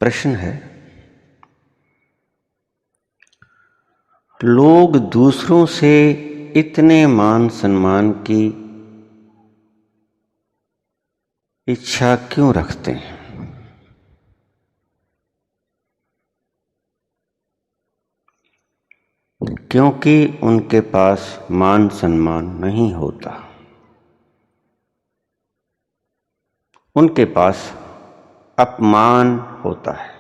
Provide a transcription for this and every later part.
प्रश्न है, लोग दूसरों से इतने मान सम्मान की इच्छा क्यों रखते हैं? क्योंकि उनके पास मान सम्मान नहीं होता। उनके पास अपमान होता है।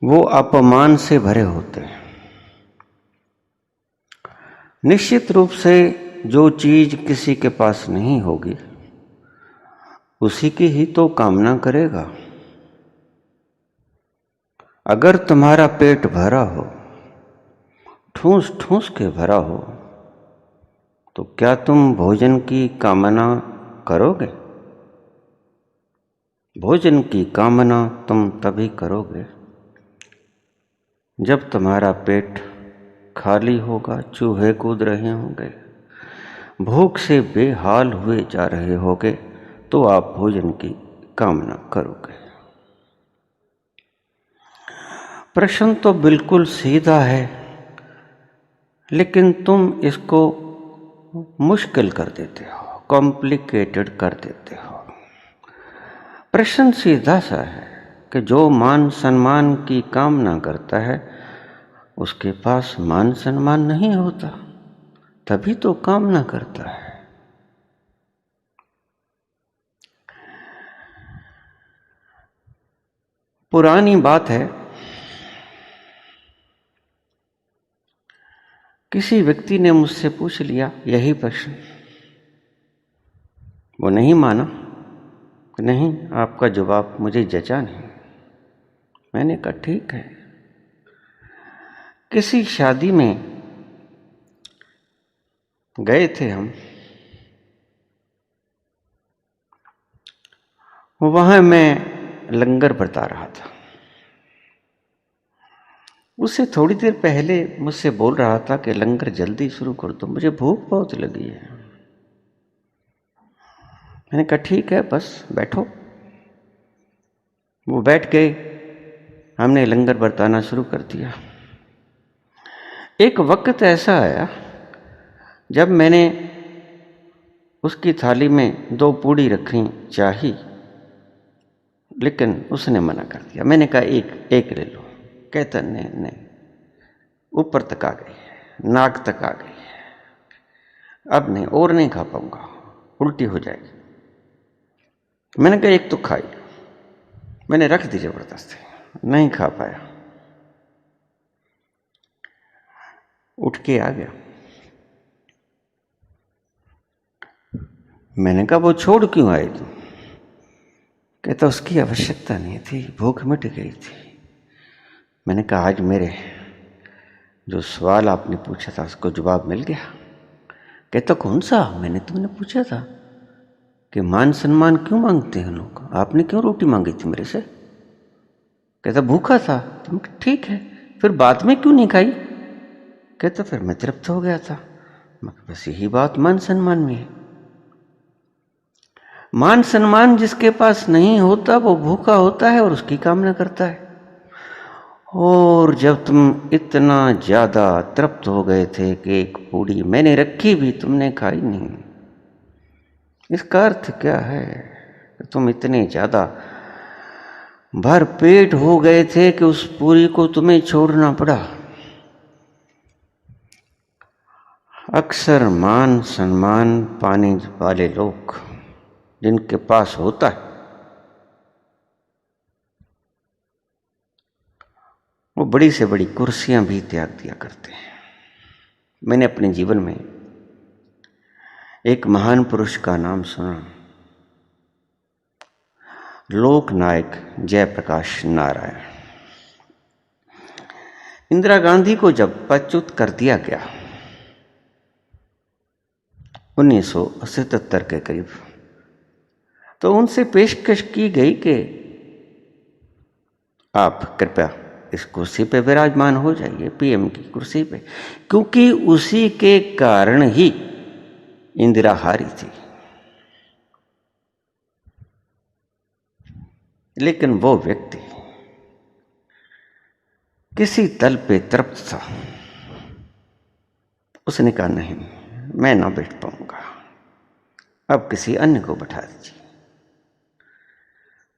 वो अपमान से भरे होते हैं। निश्चित रूप से जो चीज किसी के पास नहीं होगी उसी की ही तो कामना करेगा। अगर तुम्हारा पेट भरा हो, ठूस ठूस के भरा हो, तो क्या तुम भोजन की कामना करोगे? भोजन की कामना तुम तभी करोगे जब तुम्हारा पेट खाली होगा, चूहे कूद रहे होंगे, भूख से बेहाल हुए जा रहे होगे, तो आप भोजन की कामना करोगे। प्रश्न तो बिल्कुल सीधा है, लेकिन तुम इसको मुश्किल कर देते हो, कॉम्प्लिकेटेड कर देते हो। प्रश्न सीधा सा है कि जो मान सम्मान की कामना करता है उसके पास मान सम्मान नहीं होता, तभी तो कामना करता है। पुरानी बात है, किसी व्यक्ति ने मुझसे पूछ लिया यही प्रश्न। वो नहीं माना, नहीं आपका जवाब मुझे जचा नहीं। मैंने कहा ठीक है। किसी शादी में गए थे हम, वहां मैं लंगर बरता रहा था। उससे थोड़ी देर पहले मुझसे बोल रहा था कि लंगर जल्दी शुरू कर दो, मुझे भूख बहुत लगी है। मैंने कहा ठीक है, बस बैठो। वो बैठ गए, हमने लंगर बरताना शुरू कर दिया। एक वक्त ऐसा आया जब मैंने उसकी थाली में 2 पूड़ी रखनी चाही, लेकिन उसने मना कर दिया। मैंने कहा एक ले लो। कहता नहीं, ऊपर तक आ गई है, नाक तक आ गई है, अब नहीं, और नहीं खा पाऊंगा, उल्टी हो जाएगी। मैंने कहा एक तो खाई। मैंने रख दी जबरदस्ती, नहीं खा पाया, उठ के आ गया। मैंने कहा वो छोड़ क्यों आए तुम? कहता उसकी आवश्यकता नहीं थी, भूख मिट गई थी। मैंने कहा आज मेरे जो सवाल आपने पूछा था उसको जवाब मिल गया। कहता कौन सा? मैंने तुमने पूछा था कि मान सम्मान क्यों मांगते हैं लोग, आपने क्यों रोटी मांगी थी मेरे से? कहता भूखा था। तुम ठीक है, फिर बाद में क्यों नहीं खाई? कहता फिर मैं तृप्त हो गया था। बस यही बात मान सम्मान में है। मान सम्मान जिसके पास नहीं होता वो भूखा होता है और उसकी कामना करता है। और जब तुम इतना ज्यादा तृप्त हो गए थे कि एक पूड़ी मैंने रखी भी तुमने खाई नहीं, इसका अर्थ क्या है? तुम इतने ज्यादा भर पेट हो गए थे कि उस पूरी को तुम्हें छोड़ना पड़ा। अक्सर मान सम्मान पाने वाले लोग जिनके पास होता है वो बड़ी से बड़ी कुर्सियां भी त्याग दिया करते हैं। मैंने अपने जीवन में एक महान पुरुष का नाम सुना, लोकनायक जयप्रकाश नारायण। इंदिरा गांधी को जब पदच्युत कर दिया गया 1977 के करीब, तो उनसे पेशकश की गई कि आप कृपया इस कुर्सी पे विराजमान हो जाइए, पीएम की कुर्सी पे, क्योंकि उसी के कारण ही इंदिरा हारी थी। लेकिन वो व्यक्ति किसी तल पे तृप्त था। उसने कहा नहीं, मैं ना बैठ पाऊंगा, अब किसी अन्य को बैठा दीजिए।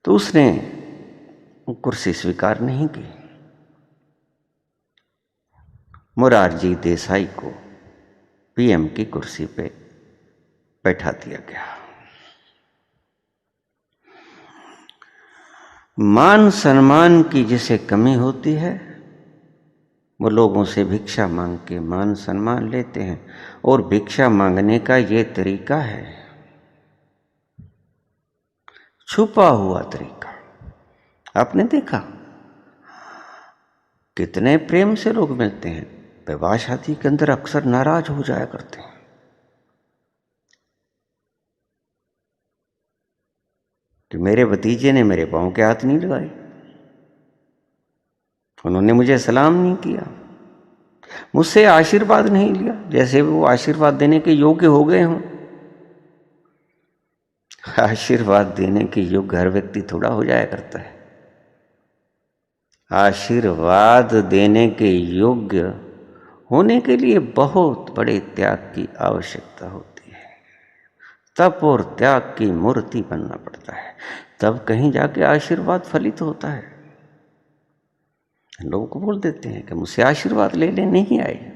तो उसने कुर्सी स्वीकार नहीं की। मोरारजी देसाई को पीएम की कुर्सी पे बैठा दिया गया। मान सम्मान की जिसे कमी होती है वो लोगों से भिक्षा मांग के मान सम्मान लेते हैं, और भिक्षा मांगने का ये तरीका है छुपा हुआ तरीका। आपने देखा कितने प्रेम से लोग मिलते हैं, विवाह शादी के अंदर अक्सर नाराज हो जाया करते हैं। कि मेरे भतीजे ने मेरे पांव के हाथ नहीं लगाए, उन्होंने मुझे सलाम नहीं किया, मुझसे आशीर्वाद नहीं लिया, जैसे वो आशीर्वाद देने के योग्य हो गए हों। आशीर्वाद देने के योग्य हर व्यक्ति थोड़ा हो जाया करता है। आशीर्वाद देने के योग्य होने के लिए बहुत बड़े त्याग की आवश्यकता होती है। तप और त्याग की मूर्ति बनना पड़ता है, तब कहीं जाके आशीर्वाद फलित होता है। लोगों को बोल देते हैं कि मुझसे आशीर्वाद ले ले, नहीं आए।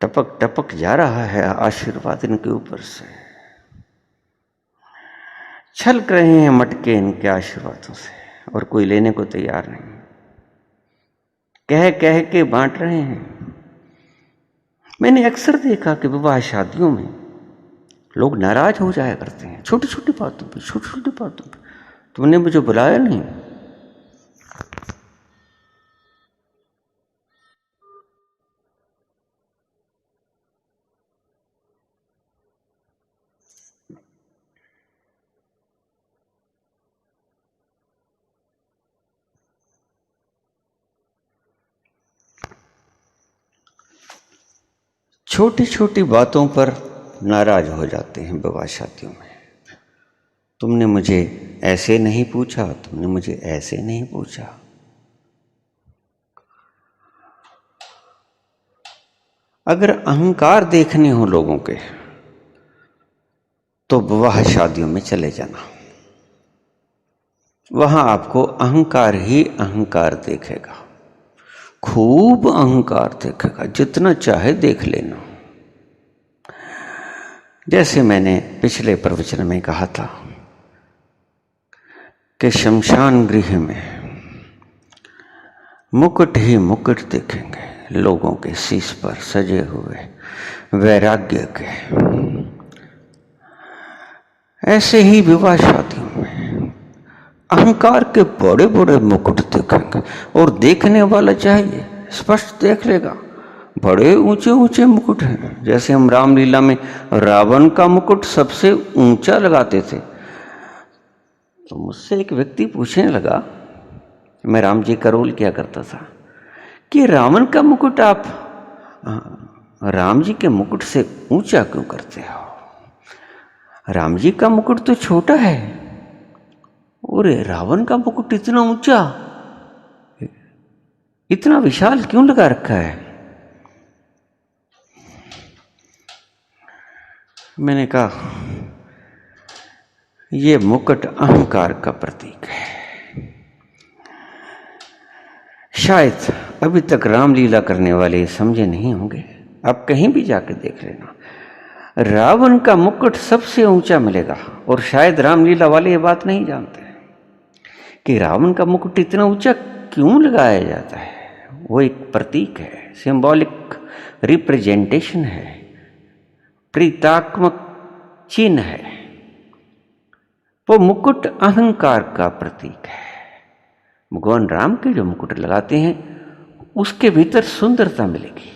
टपक टपक जा रहा है आशीर्वाद इनके ऊपर से, छलक रहे हैं मटके इनके आशीर्वादों से, और कोई लेने को तैयार नहीं। कह कह के बांट रहे हैं। मैंने अक्सर देखा कि विवाह शादियों में लोग नाराज हो जाया करते हैं छोटी छोटी बातों पे, छोटी छोटी बातों पे। तुमने मुझे बुलाया नहीं, छोटी छोटी बातों पर नाराज हो जाते हैं विवाह शादियों में। तुमने मुझे ऐसे नहीं पूछा, तुमने मुझे ऐसे नहीं पूछा। अगर अहंकार देखने हो लोगों के तो विवाह शादियों में चले जाना, वहां आपको अहंकार ही अहंकार देखेगा, खूब अहंकार देखेगा, जितना चाहे देख लेना। जैसे मैंने पिछले प्रवचन में कहा था कि शमशान गृह में मुकुट ही मुकुट देखेंगे लोगों के शीश पर सजे हुए वैराग्य के। ऐसे ही विवाह शादियों में अहंकार के बड़े बड़े मुकुट देखेंगे, और देखने वाला चाहिए स्पष्ट देख लेगा। बड़े ऊंचे ऊंचे मुकुट हैं। जैसे हम रामलीला में रावण का मुकुट सबसे ऊंचा लगाते थे, तो मुझसे एक व्यक्ति पूछने लगा, मैं राम जी का रोल किया करता था, कि रावण का मुकुट आप राम जी के मुकुट से ऊंचा क्यों करते हो? राम जी का मुकुट तो छोटा है, और रावण का मुकुट इतना ऊंचा, इतना विशाल क्यों लगा रखा है? मैंने कहा ये मुकुट अहंकार का प्रतीक है। शायद अभी तक रामलीला करने वाले समझे नहीं होंगे, आप कहीं भी जाकर देख लेना, रावण का मुकुट सबसे ऊंचा मिलेगा। और शायद रामलीला वाले ये बात नहीं जानते कि रावण का मुकुट इतना ऊंचा क्यों लगाया जाता है। वो एक प्रतीक है, सिंबॉलिक रिप्रेजेंटेशन है, प्रतीकात्मक चिन्ह है। वो मुकुट अहंकार का प्रतीक है। भगवान राम के जो मुकुट लगाते हैं उसके भीतर सुंदरता मिलेगी,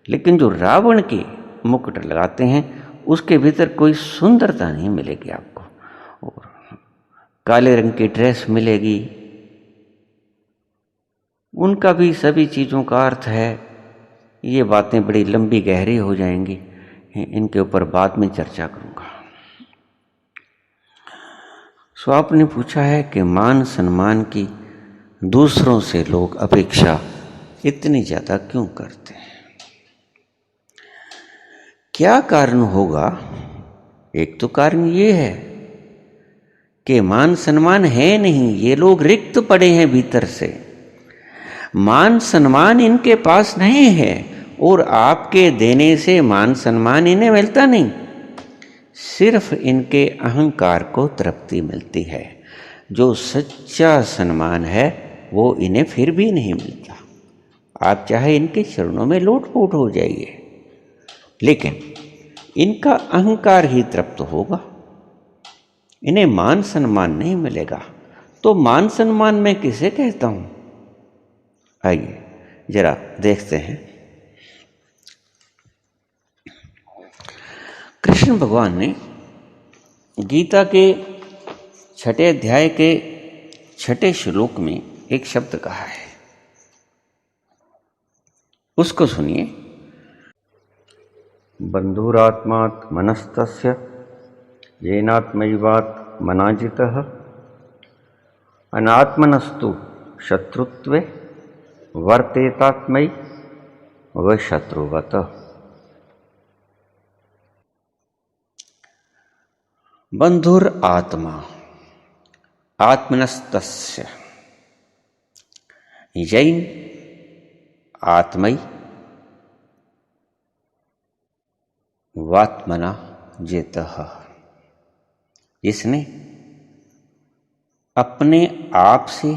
लेकिन जो रावण के मुकुट लगाते हैं उसके भीतर कोई सुंदरता नहीं मिलेगी आपको। और काले रंग की ड्रेस मिलेगी, उनका भी सभी चीज़ों का अर्थ है। ये बातें बड़ी लंबी गहरी हो जाएंगी, इनके ऊपर बाद में चर्चा करूंगा। सो आपने पूछा है कि मान सम्मान की दूसरों से लोग अपेक्षा इतनी ज़्यादा क्यों करते हैं? क्या कारण होगा? एक तो कारण ये है कि मान सम्मान है नहीं, ये लोग रिक्त पड़े हैं भीतर से। मान सम्मान इनके पास नहीं है और आपके देने से मान सम्मान इन्हें मिलता नहीं, सिर्फ इनके अहंकार को तृप्ति मिलती है। जो सच्चा सम्मान है वो इन्हें फिर भी नहीं मिलता। आप चाहे इनके चरणों में लोटपोट हो जाइए, लेकिन इनका अहंकार ही तृप्त होगा, इन्हें मान सम्मान नहीं मिलेगा। तो मान सम्मान मैं किसे कहता हूं? आइए जरा देखते हैं। कृष्ण भगवान ने गीता के 6 अध्याय के 6 श्लोक में एक शब्द कहा है, उसको सुनिए। बंधुरात्मात् मनस्तस्य येनात्मैवात् मनाजितः अनात्मनस्तु शत्रुत्वे वर्तेतात्मै व शत्रुवत। बंधुर आत्मा आत्मनस्तस्य यैन आत्मै वात्मना जेतः। जिसने अपने आप से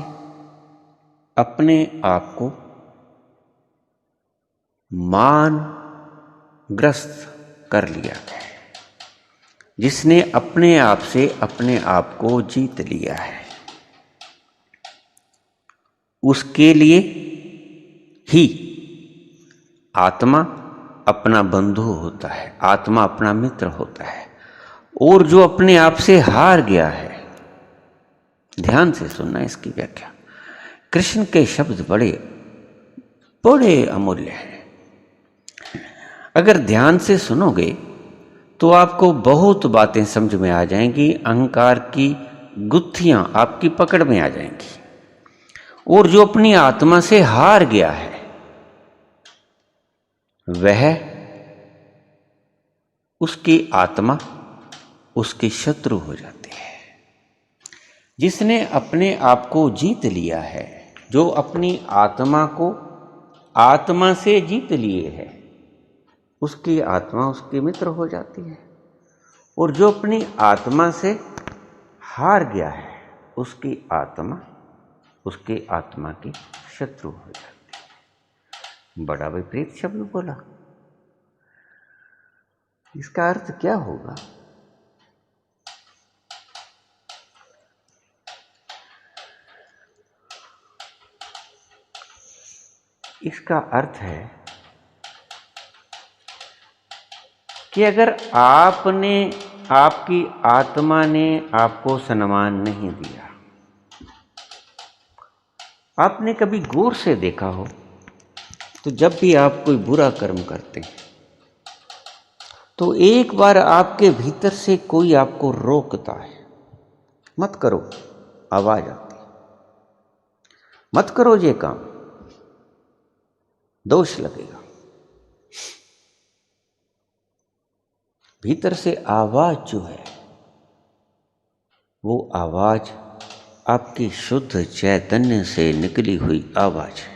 अपने आप को मान ग्रस्त कर लिया है, जिसने अपने आप से अपने आप को जीत लिया है, उसके लिए ही आत्मा अपना बंधु होता है, आत्मा अपना मित्र होता है। और जो अपने आप से हार गया है, ध्यान से सुनना इसकी व्याख्या। कृष्ण के शब्द बड़े बड़े अमूल्य हैं। अगर ध्यान से सुनोगे तो आपको बहुत बातें समझ में आ जाएंगी, अहंकार की गुत्थियां आपकी पकड़ में आ जाएंगी। और जो अपनी आत्मा से हार गया है वह उसकी आत्मा उसके शत्रु हो जाती है। जिसने अपने आप को जीत लिया है, जो अपनी आत्मा को आत्मा से जीत लिए है, उसकी आत्मा उसके मित्र हो जाती है। और जो अपनी आत्मा से हार गया है, उसकी आत्मा उसके आत्मा की शत्रु हो जाती है। बड़ा विपरीत शब्द बोला। इसका अर्थ क्या होगा? इसका अर्थ है कि अगर आपने आपकी आत्मा ने आपको सम्मान नहीं दिया, आपने कभी गौर से देखा हो तो जब भी आप कोई बुरा कर्म करते हैं तो एक बार आपके भीतर से कोई आपको रोकता है, मत करो, आवाज आती है, मत करो ये काम, दोष लगेगा। भीतर से आवाज जो है वो आवाज आपकी शुद्ध चैतन्य से निकली हुई आवाज है।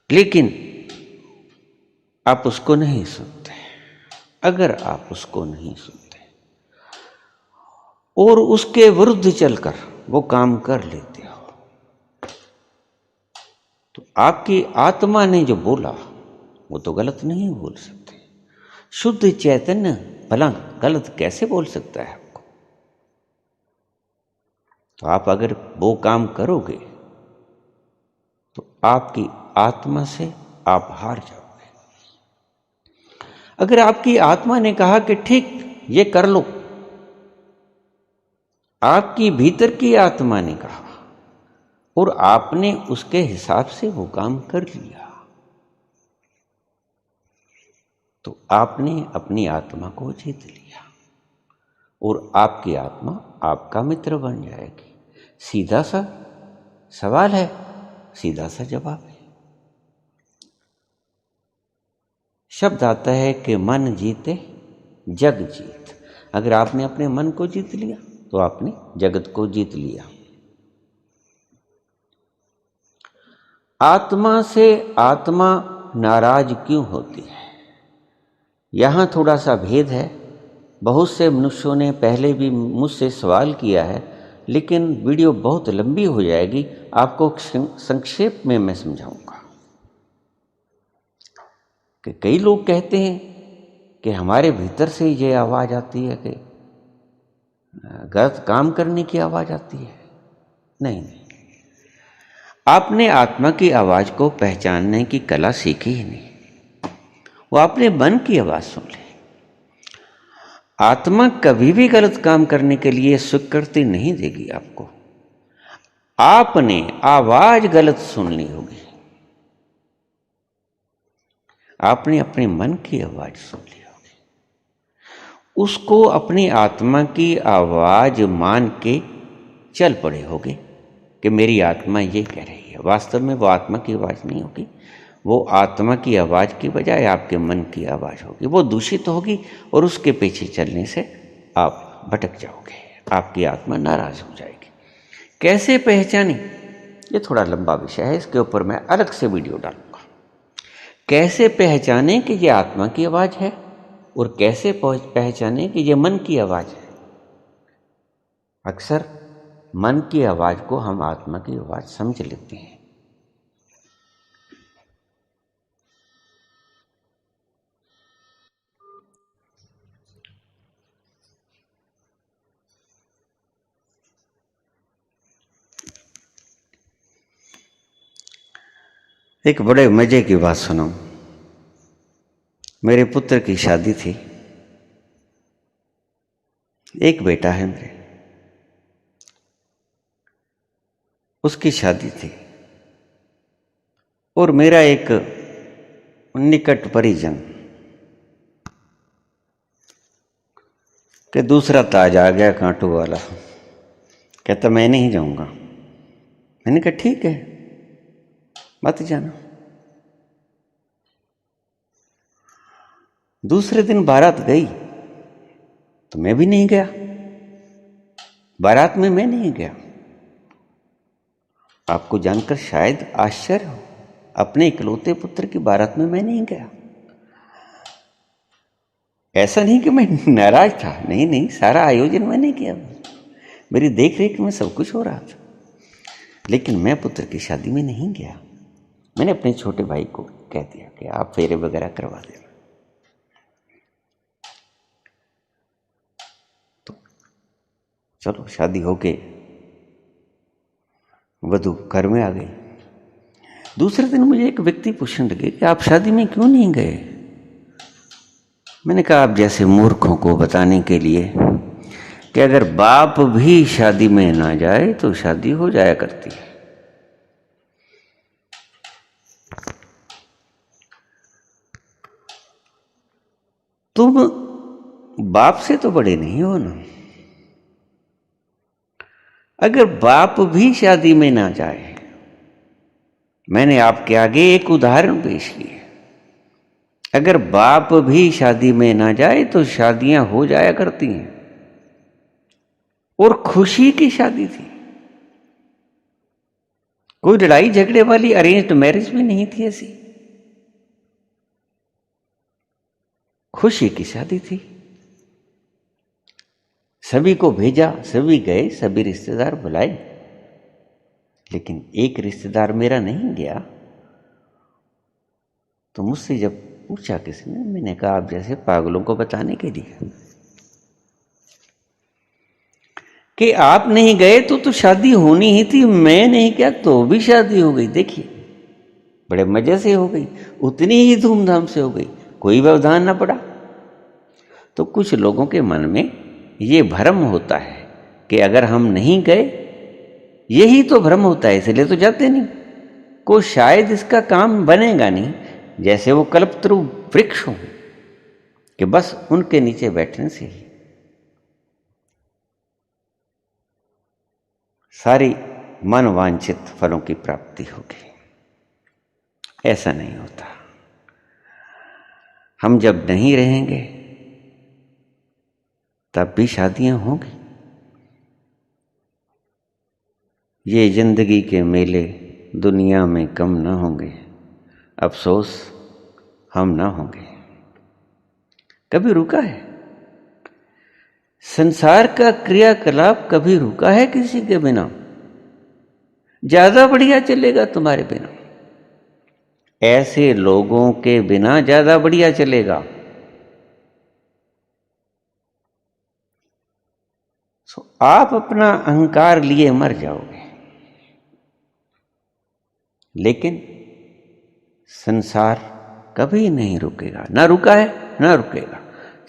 लेकिन आप उसको नहीं सुनते। अगर आप उसको नहीं सुनते और उसके विरुद्ध चलकर वो काम कर लेते हो, तो आपकी आत्मा ने जो बोला वो तो गलत नहीं बोल सकते। शुद्ध चैतन्य भला गलत कैसे बोल सकता है आपको? तो आप अगर वो काम करोगे तो आपकी आत्मा से आप हार जाओगे। अगर आपकी आत्मा ने कहा कि ठीक ये कर लो, आपकी भीतर की आत्मा ने कहा और आपने उसके हिसाब से वो काम कर लिया, तो आपने अपनी आत्मा को जीत लिया। और आपकी आत्मा आपका मित्र बन जाएगी। सीधा सा सवाल है, सीधा सा जवाब है। शब्द आता है कि मन जीते जग जीत। अगर आपने अपने मन को जीत लिया तो आपने जगत को जीत लिया। आत्मा से आत्मा नाराज क्यों होती है? यहां थोड़ा सा भेद है। बहुत से मनुष्यों ने पहले भी मुझसे सवाल किया है, लेकिन वीडियो बहुत लंबी हो जाएगी, आपको संक्षेप में मैं समझाऊंगा। कि कई लोग कहते हैं कि हमारे भीतर से ये आवाज आती है कि गलत काम करने की आवाज आती है। नहीं, आपने आत्मा की आवाज को पहचानने की कला सीखी ही नहीं। वो आपने मन की आवाज सुन ली। आत्मा कभी भी गलत काम करने के लिए स्वीकृति नहीं देगी आपको। आपने आवाज गलत सुन ली होगी। आपने अपने मन की आवाज सुन ली होगी, उसको अपनी आत्मा की आवाज मान के चल पड़े होगे कि मेरी आत्मा ये कह रही है। वास्तव में वो आत्मा की आवाज नहीं होगी, वो आत्मा की आवाज की बजाय आपके मन की आवाज होगी। वो दूषित होगी और उसके पीछे चलने से आप भटक जाओगे, आपकी आत्मा नाराज हो जाएगी। कैसे पहचाने? ये थोड़ा लंबा विषय है, इसके ऊपर मैं अलग से वीडियो डालूंगा। कैसे पहचाने कि ये आत्मा की आवाज है और कैसे पहचाने कि ये मन की आवाज है? अक्सर मन की आवाज को हम आत्मा की आवाज समझ लेते हैं। एक बड़े मजे की बात सुनाऊं। मेरे पुत्र की शादी थी। एक बेटा है मेरे, उसकी शादी थी और मेरा एक निकट परिजन कि दूसरा ताज आ गया कांटों वाला, कहता मैं नहीं जाऊंगा। मैंने कहा ठीक है मत जाना। दूसरे दिन बारात गई तो मैं भी नहीं गया, बारात में मैं नहीं गया। आपको जानकर शायद आश्चर्य हो, अपने इकलौते पुत्र की बारात में मैं नहीं गया। ऐसा नहीं कि मैं नाराज था, नहीं नहीं, सारा आयोजन मैंने किया, मेरी देख रेख में सब कुछ हो रहा था, लेकिन मैं पुत्र की शादी में नहीं गया। मैंने अपने छोटे भाई को कह दिया कि आप फेरे वगैरह करवा देना। तो चलो शादी होके वधू घर में आ गई। दूसरे दिन मुझे एक व्यक्ति पूछने लगे कि आप शादी में क्यों नहीं गए? मैंने कहा आप जैसे मूर्खों को बताने के लिए कि अगर बाप भी शादी में ना जाए तो शादी हो जाया करती है। तुम बाप से तो बड़े नहीं हो ना। अगर बाप भी शादी में ना जाए, मैंने आपके आगे एक उदाहरण पेश किया, अगर बाप भी शादी में ना जाए तो शादियां हो जाया करती हैं, और खुशी की शादी थी, कोई लड़ाई झगड़े वाली अरेंज्ड मैरिज भी नहीं थी, ऐसी खुशी की शादी थी। सभी को भेजा, सभी गए, सभी रिश्तेदार बुलाए, लेकिन एक रिश्तेदार मेरा नहीं गया। तो मुझसे जब पूछा किसी ने, मैंने कहा आप जैसे पागलों को बताने के लिए कि आप नहीं गए तो शादी होनी ही थी, मैं नहीं गया तो भी शादी हो गई। देखिए बड़े मजे से हो गई, उतनी ही धूमधाम से हो गई, कोई व्यवधान ना पड़ा। तो कुछ लोगों के मन में ये भ्रम होता है कि अगर हम नहीं गए, यही तो भ्रम होता है, इसलिए तो जाते नहीं, को शायद इसका काम बनेगा नहीं, जैसे वो कल्पतरु वृक्ष हो कि बस उनके नीचे बैठने से ही सारी मन वांछित फलों की प्राप्ति होगी। ऐसा नहीं होता। हम जब नहीं रहेंगे तब भी शादियां होंगी। ये जिंदगी के मेले दुनिया में कम ना होंगे, अफसोस हम ना होंगे। कभी रुका है संसार का क्रियाकलाप? कभी रुका है किसी के बिना? ज्यादा बढ़िया चलेगा तुम्हारे बिना। ऐसे लोगों के बिना ज्यादा बढ़िया चलेगा। आप अपना अहंकार लिए मर जाओगे, लेकिन संसार कभी नहीं रुकेगा। ना रुका है ना रुकेगा।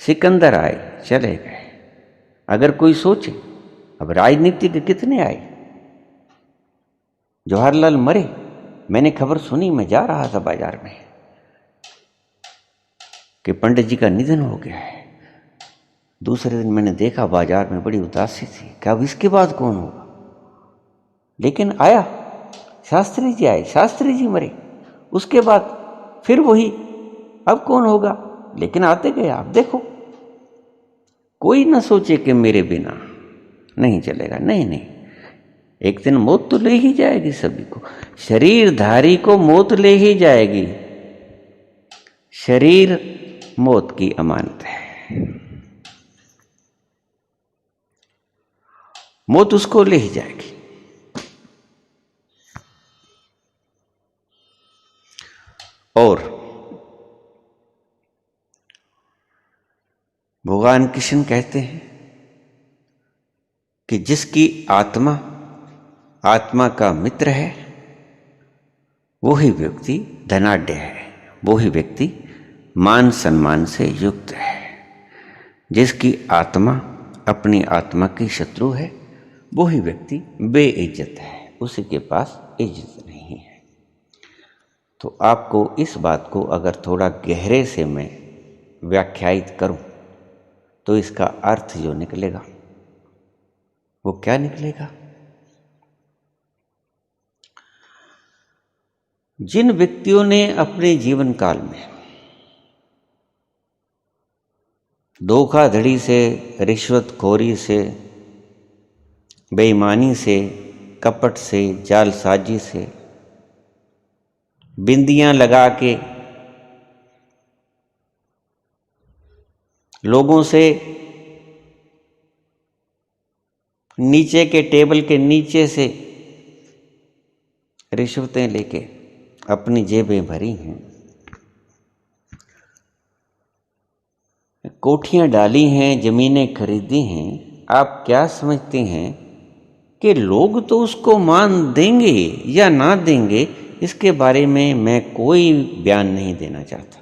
सिकंदर आए चले गए। अगर कोई सोचे, अब राजनीतिक कितने आए? जवाहरलाल मरे, मैंने खबर सुनी, मैं जा रहा था बाजार में कि पंडित जी का निधन हो गया है। दूसरे दिन मैंने देखा बाजार में बड़ी उदासी थी कि अब इसके बाद कौन होगा। लेकिन आया शास्त्री जी, आए शास्त्री जी मरे, उसके बाद फिर वही, अब कौन होगा। लेकिन आते गए। आप देखो, कोई ना सोचे कि मेरे बिना नहीं चलेगा। नहीं नहीं, एक दिन मौत तो ले ही जाएगी सभी को। शरीरधारी को मौत ले ही जाएगी। शरीर मौत की अमानत है। मौत उसको ले ही जाएगी। और भगवान कृष्ण कहते हैं कि जिसकी आत्मा आत्मा का मित्र है, वही व्यक्ति धनाढ्य है, वही व्यक्ति मान सम्मान से युक्त है। जिसकी आत्मा अपनी आत्मा की शत्रु है, वही व्यक्ति बेइज्जत है, उसी के पास इज्जत नहीं है। तो आपको इस बात को अगर थोड़ा गहरे से मैं व्याख्यायित करूं तो इसका अर्थ जो निकलेगा वो क्या निकलेगा? जिन व्यक्तियों ने अपने जीवन काल में धोखाधड़ी से, रिश्वतखोरी से, बेईमानी से, कपट से, जालसाजी से, बिंदियां लगा के लोगों से नीचे के टेबल के नीचे से रिश्वतें लेके अपनी जेबें भरी हैं, कोठियां डाली हैं, जमीनें खरीदी हैं, आप क्या समझते हैं कि लोग तो उसको मान देंगे या ना देंगे, इसके बारे में मैं कोई बयान नहीं देना चाहता।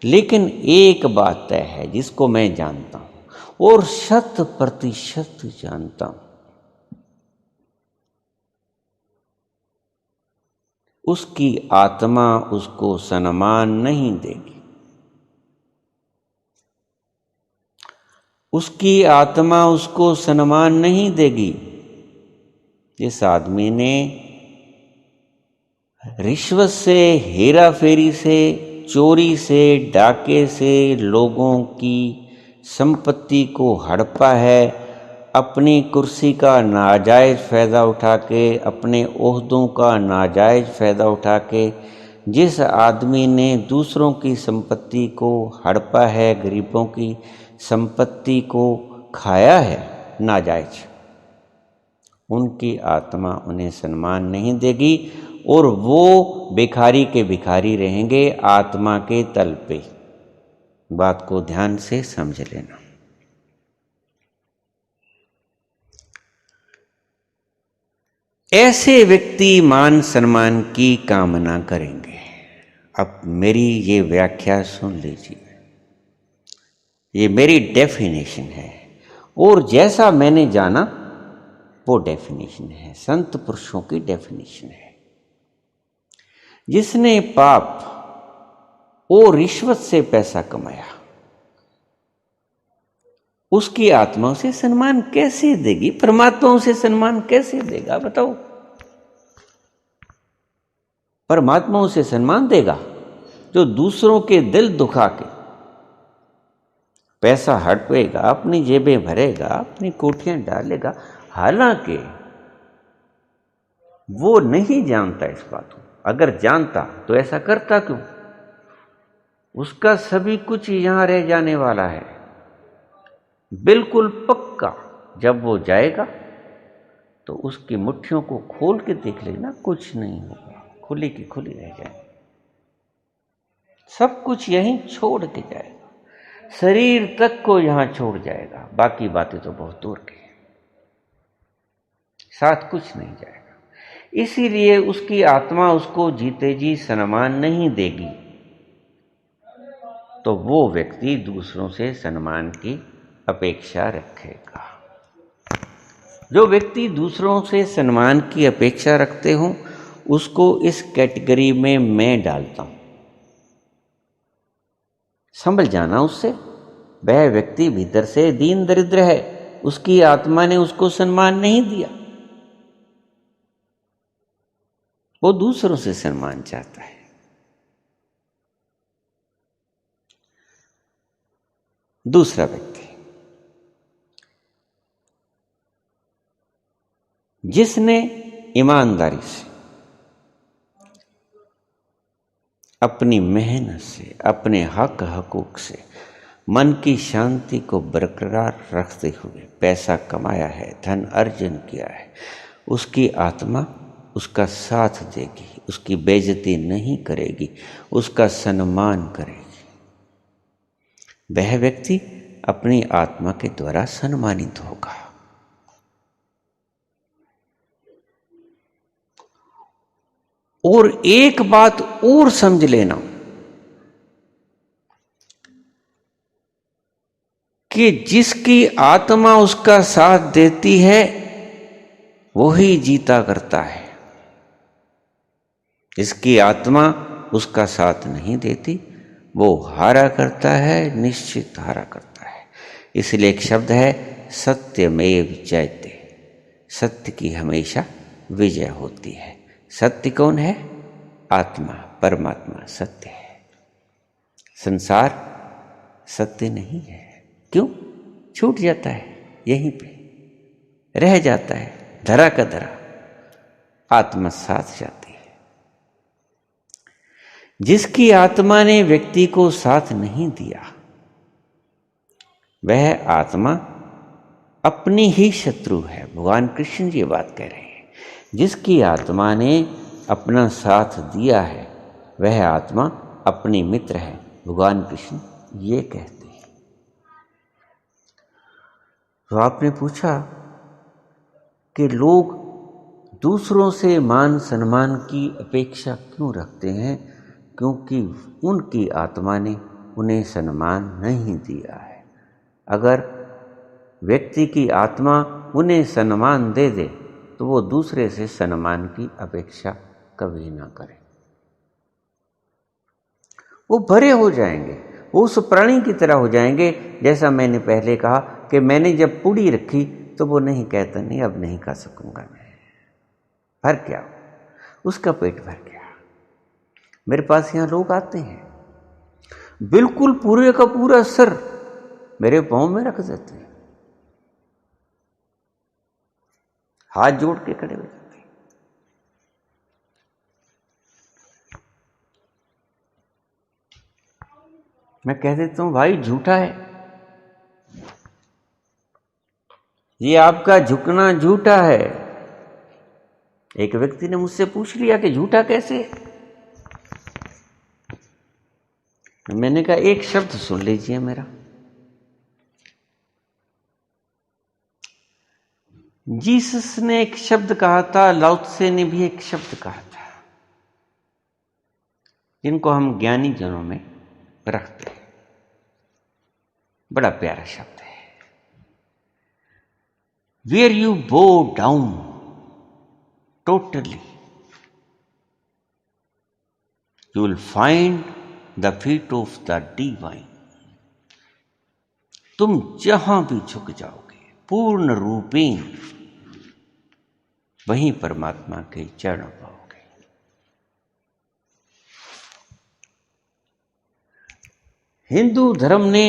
लेकिन एक बात तय है जिसको मैं जानता हूं और 100% जानता हूं, उसकी आत्मा उसको सम्मान नहीं देगी। उसकी आत्मा उसको सम्मान नहीं देगी। जिस आदमी ने रिश्वत से, हेरा फेरी से, चोरी से, डाके से लोगों की संपत्ति को हड़पा है, अपनी कुर्सी का नाजायज फ़ायदा उठा के, अपने ओहदों का नाजायज फ़ायदा उठा के, जिस आदमी ने दूसरों की संपत्ति को हड़पा है, गरीबों की संपत्ति को खाया है नाजायज, उनकी आत्मा उन्हें सम्मान नहीं देगी और वो भिखारी के भिखारी रहेंगे आत्मा के तल पे। बात को ध्यान से समझ लेना। ऐसे व्यक्ति मान सम्मान की कामना करेंगे। अब मेरी ये व्याख्या सुन लीजिए, ये मेरी डेफिनेशन है और जैसा मैंने जाना वो डेफिनेशन है, संत पुरुषों की डेफिनेशन है। जिसने पाप और रिश्वत से पैसा कमाया, उसकी आत्मा उसे सम्मान कैसे देगी? परमात्मा उसे सम्मान कैसे देगा बताओ? परमात्मा उसे सम्मान देगा जो दूसरों के दिल दुखा के पैसा हड़पेगा, अपनी जेबें भरेगा, अपनी कोठियां डालेगा, हालांकि वो नहीं जानता इस बात को। अगर जानता तो ऐसा करता क्यों? उसका सभी कुछ यहां रह जाने वाला है, बिल्कुल पक्का। जब वो जाएगा तो उसकी मुट्ठियों को खोल के देख लेना, कुछ नहीं होगा, खुली की खुली रह जाएगी। सब कुछ यहीं छोड़ के जाएगा, शरीर तक को यहां छोड़ जाएगा, बाकी बातें तो बहुत दूर की, साथ कुछ नहीं जाएगा। इसीलिए उसकी आत्मा उसको जीते जी सम्मान नहीं देगी, तो वो व्यक्ति दूसरों से सम्मान की अपेक्षा रखेगा। जो व्यक्ति दूसरों से सम्मान की अपेक्षा रखते हो उसको इस कैटेगरी में मैं डालता हूं। समझ जाना उससे, वह व्यक्ति भीतर से दीन दरिद्र है, उसकी आत्मा ने उसको सम्मान नहीं दिया, वो दूसरों से सम्मान चाहता है। दूसरा व्यक्ति जिसने ईमानदारी से, अपनी मेहनत से, अपने हक हकूक से मन की शांति को बरकरार रखते हुए पैसा कमाया है, धन अर्जन किया है, उसकी आत्मा उसका साथ देगी, उसकी बेइज्जती नहीं करेगी, उसका सम्मान करेगी। वह व्यक्ति अपनी आत्मा के द्वारा सम्मानित होगा। और एक बात और समझ लेना कि जिसकी आत्मा उसका साथ देती है वही जीता करता है, जिसकी आत्मा उसका साथ नहीं देती वो हारा करता है, निश्चित हारा करता है। इसलिए एक शब्द है सत्यमेव जयते, सत्य की हमेशा विजय होती है। सत्य कौन है? आत्मा, परमात्मा सत्य है। संसार सत्य नहीं है। क्यों? छूट जाता है, यहीं पे रह जाता है, धरा का धरा। आत्मा साथ जाती है। जिसकी आत्मा ने व्यक्ति को साथ नहीं दिया वह आत्मा अपनी ही शत्रु है। भगवान कृष्ण जी बात कह रहे हैं। जिसकी आत्मा ने अपना साथ दिया है वह आत्मा अपनी मित्र है। भगवान कृष्ण ये कहते हैं। तो आपने पूछा कि लोग दूसरों से मान सम्मान की अपेक्षा क्यों रखते हैं? क्योंकि उनकी आत्मा ने उन्हें सम्मान नहीं दिया है। अगर व्यक्ति की आत्मा उन्हें सम्मान दे दे तो वो दूसरे से सम्मान की अपेक्षा कभी ना करे। वो भरे हो जाएंगे, वो उस प्राणी की तरह हो जाएंगे। जैसा मैंने पहले कहा कि मैंने जब पूड़ी रखी तो वो नहीं कहता नहीं अब नहीं खा सकूंगा मैं, भर क्या, उसका पेट भर गया। मेरे पास यहां लोग आते हैं, बिल्कुल पूरे का पूरा सर मेरे पांव में रख देते हैं, हाथ जोड़ के खड़े हो जाते हैं। मैं कह देता हूं भाई झूठा है, ये आपका झुकना झूठा है। एक व्यक्ति ने मुझसे पूछ लिया कि झूठा कैसे? मैंने कहा एक शब्द सुन लीजिए मेरा। जीसस ने एक शब्द कहा था, लाओ त्से ने भी एक शब्द कहा था, जिनको हम ज्ञानी जनों में रखते हैं। बड़ा प्यारा शब्द है। Where you bow down totally you will find the feet of the divine. तुम जहां भी झुक जाओगे पूर्ण रूपेण वहीं परमात्मा के चरण पाओगे। हिंदू धर्म ने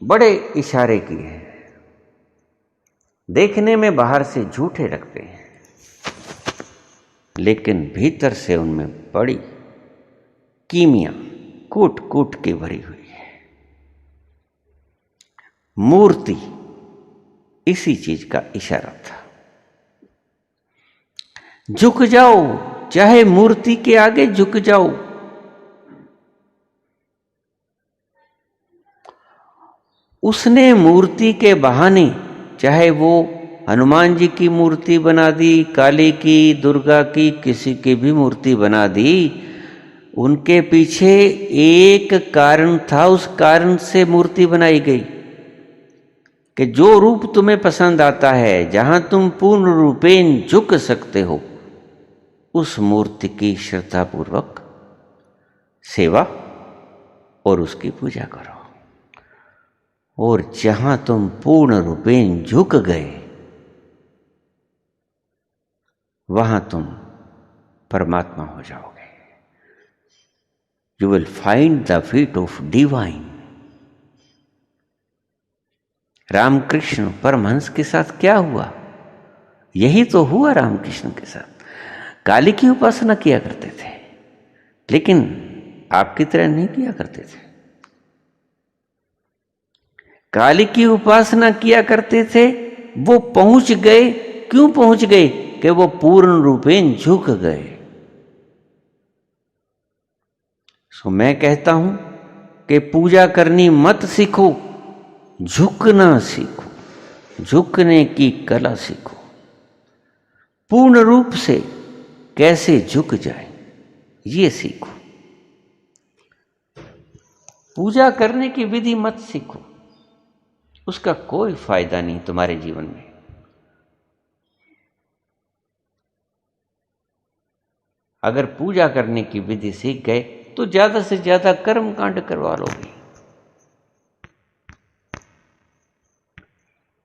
बड़े इशारे किए हैं, देखने में बाहर से झूठे लगते हैं लेकिन भीतर से उनमें बड़ी कीमिया कूट कूट के भरी हुई है। मूर्ति इसी चीज का इशारा था। झुक जाओ, चाहे मूर्ति के आगे झुक जाओ। उसने मूर्ति के बहाने चाहे वो हनुमान जी की मूर्ति बना दी, काली की, दुर्गा की, किसी की भी मूर्ति बना दी, उनके पीछे एक कारण था। उस कारण से मूर्ति बनाई गई कि जो रूप तुम्हें पसंद आता है, जहां तुम पूर्ण रूपेण झुक सकते हो, उस मूर्ति की श्रद्धापूर्वक सेवा और उसकी पूजा करो। और जहां तुम पूर्ण रूपेण झुक गए, वहां तुम परमात्मा हो जाओगे। You will find the feet of divine। Ramakrishna Paramhans के साथ क्या हुआ? यही तो हुआ रामकृष्ण के साथ। काली की उपासना किया करते थे, लेकिन आपकी तरह नहीं किया करते थे। काली की उपासना किया करते थे, वो पहुंच गए। क्यों पहुंच गए? कि वो पूर्ण रूपेण झुक गए। सो मैं कहता हूं कि पूजा करनी मत सीखो, झुकना सीखो। झुकने की कला सीखो। पूर्ण रूप से कैसे झुक जाए ये सीखो। पूजा करने की विधि मत सीखो, उसका कोई फायदा नहीं तुम्हारे जीवन में। अगर पूजा करने की विधि सीख गए तो ज्यादा से ज्यादा कर्म कांड करवा लोगे।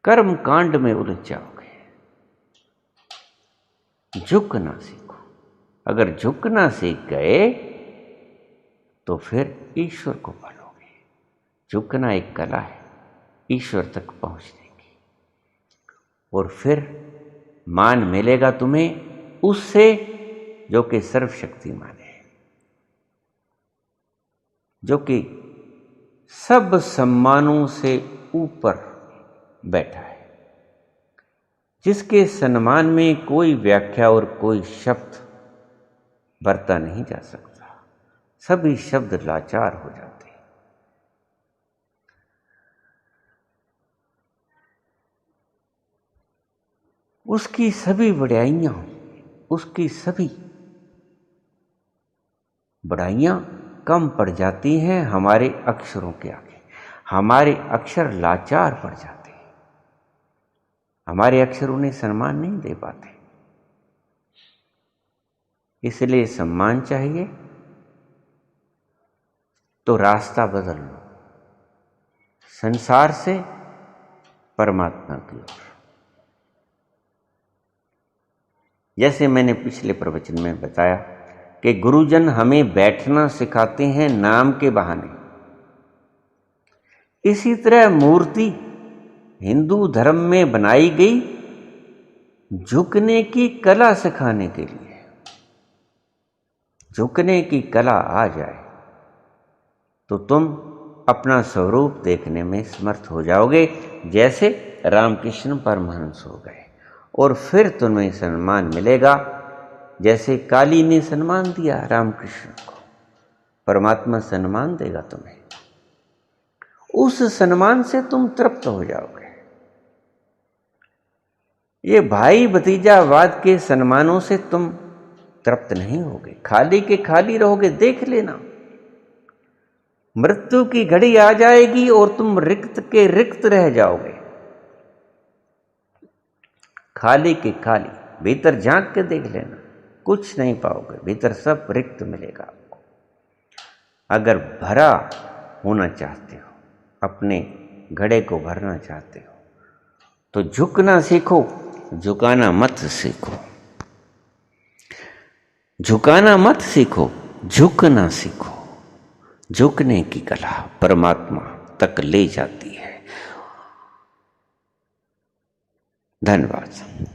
कर्म कांड में उलझ जाओगे। झुकना सीखो। अगर झुकना सीख गए तो फिर ईश्वर को पालोगे। झुकना एक कला है ईश्वर तक पहुंचने की। और फिर मान मिलेगा तुम्हें उससे जो कि सर्वशक्तिमान है, जो कि सब सम्मानों से ऊपर बैठा है, जिसके सम्मान में कोई व्याख्या और कोई शब्द बरता नहीं जा सकता। सभी शब्द लाचार हो जाते हैं। उसकी सभी बढ़ाइयां, उसकी सभी बढ़ाइयां कम पड़ जाती हैं हमारे अक्षरों के आगे। हमारे अक्षर लाचार पड़ जाते हैं। हमारे अक्षर उन्हें सम्मान नहीं दे पाते। इसलिए सम्मान चाहिए तो रास्ता बदल लो, संसार से परमात्मा की ओर। जैसे मैंने पिछले प्रवचन में बताया कि गुरुजन हमें बैठना सिखाते हैं नाम के बहाने। इसी तरह मूर्ति हिंदू धर्म में बनाई गई झुकने की कला सिखाने के लिए। झुकने की कला आ जाए तो तुम अपना स्वरूप देखने में समर्थ हो जाओगे, जैसे रामकृष्ण परमहंस हो गए। और फिर तुम्हें सम्मान मिलेगा, जैसे काली ने सम्मान दिया रामकृष्ण को, परमात्मा सम्मान देगा तुम्हें। उस सम्मान से तुम तृप्त हो जाओगे। ये भाई भतीजावाद के सम्मानों से तुम तृप्त नहीं होगे, खाली के खाली रहोगे। देख लेना, मृत्यु की घड़ी आ जाएगी और तुम रिक्त के रिक्त रह जाओगे, खाली के खाली। भीतर झांक के देख लेना, कुछ नहीं पाओगे, भीतर सब रिक्त मिलेगा आपको। अगर भरा होना चाहते हो, अपने घड़े को भरना चाहते हो तो झुकना सीखो, झुकाना मत सीखो। झुकाना मत सीखो, झुकना सीखो। झुकने की कला परमात्मा तक ले जाती है। धन्यवाद।